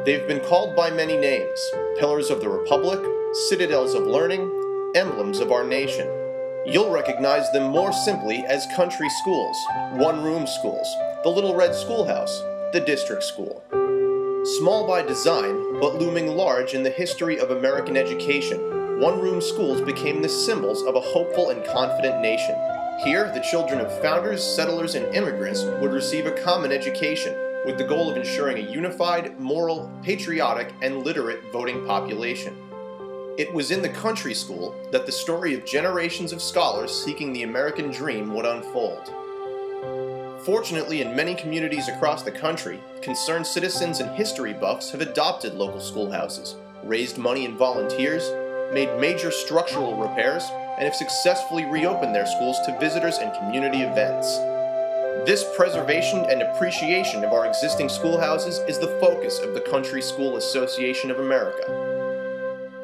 They've been called by many names: pillars of the Republic, citadels of learning, emblems of our nation. You'll recognize them more simply as country schools, one-room schools, the Little Red Schoolhouse, the district school. Small by design, but looming large in the history of American education, one-room schools became the symbols of a hopeful and confident nation. Here, the children of founders, settlers, and immigrants would receive a common education, with the goal of ensuring a unified, moral, patriotic, and literate voting population. It was in the country school that the story of generations of scholars seeking the American dream would unfold. Fortunately, in many communities across the country, concerned citizens and history buffs have adopted local schoolhouses, raised money and volunteers, made major structural repairs, and have successfully reopened their schools to visitors and community events. This preservation and appreciation of our existing schoolhouses is the focus of the Country School Association of America.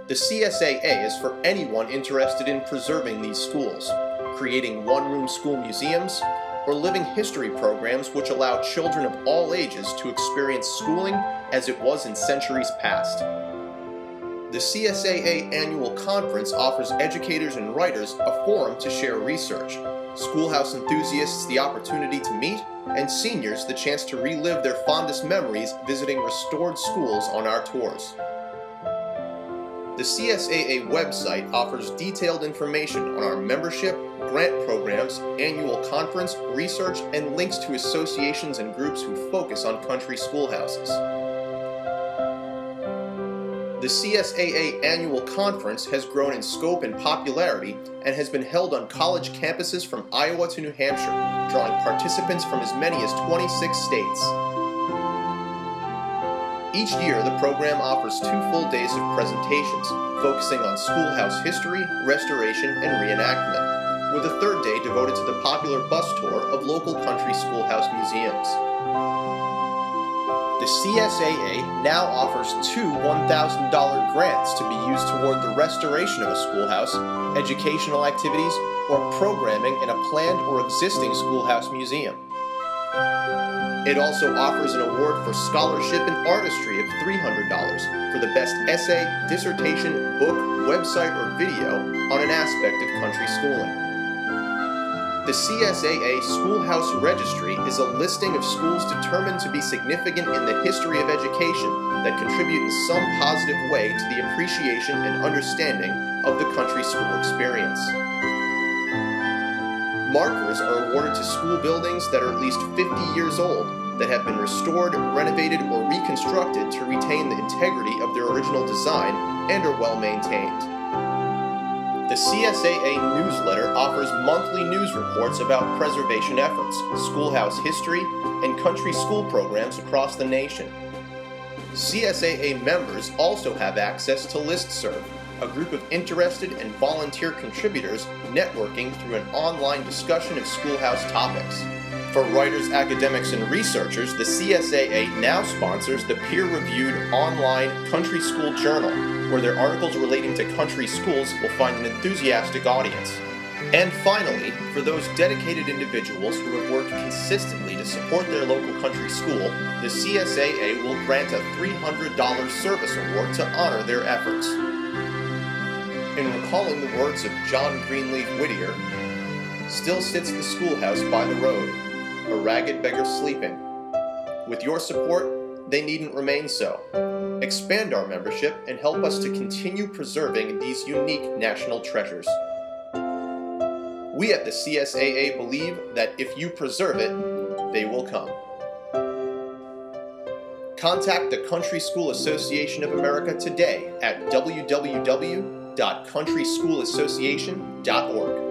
The CSAA is for anyone interested in preserving these schools, creating one-room school museums, or living history programs which allow children of all ages to experience schooling as it was in centuries past. The CSAA Annual Conference offers educators and writers a forum to share research, schoolhouse enthusiasts the opportunity to meet, and seniors the chance to relive their fondest memories visiting restored schools on our tours. The CSAA website offers detailed information on our membership, grant programs, annual conference, research, and links to associations and groups who focus on country schoolhouses. The CSAA Annual Conference has grown in scope and popularity and has been held on college campuses from Iowa to New Hampshire, drawing participants from as many as 26 states. Each year, the program offers 2 full days of presentations, focusing on schoolhouse history, restoration, and reenactment, with a 3rd day devoted to the popular bus tour of local country schoolhouse museums. The CSAA now offers 2 $1,000 grants to be used toward the restoration of a schoolhouse, educational activities, or programming in a planned or existing schoolhouse museum. It also offers an award for scholarship and artistry of $300 for the best essay, dissertation, book, website, or video on an aspect of country schooling. The CSAA Schoolhouse Registry is a listing of schools determined to be significant in the history of education that contribute in some positive way to the appreciation and understanding of the country school experience. Markers are awarded to school buildings that are at least 50 years old, that have been restored, renovated, or reconstructed to retain the integrity of their original design and are well maintained. The CSAA newsletter offers monthly news reports about preservation efforts, schoolhouse history, and country school programs across the nation. CSAA members also have access to ListServ, a group of interested and volunteer contributors networking through an online discussion of schoolhouse topics. For writers, academics, and researchers, the CSAA now sponsors the peer-reviewed online Country School Journal, where their articles relating to country schools will find an enthusiastic audience. And finally, for those dedicated individuals who have worked consistently to support their local country school, the CSAA will grant a $300 service award to honor their efforts. In recalling the words of John Greenleaf Whittier, "Still sits the schoolhouse by the road, a ragged beggar sleeping. With your support, they needn't remain so. Expand our membership and help us to continue preserving these unique national treasures." We at the CSAA believe that if you preserve it, they will come. Contact the Country School Association of America today at www.countryschoolassociation.org.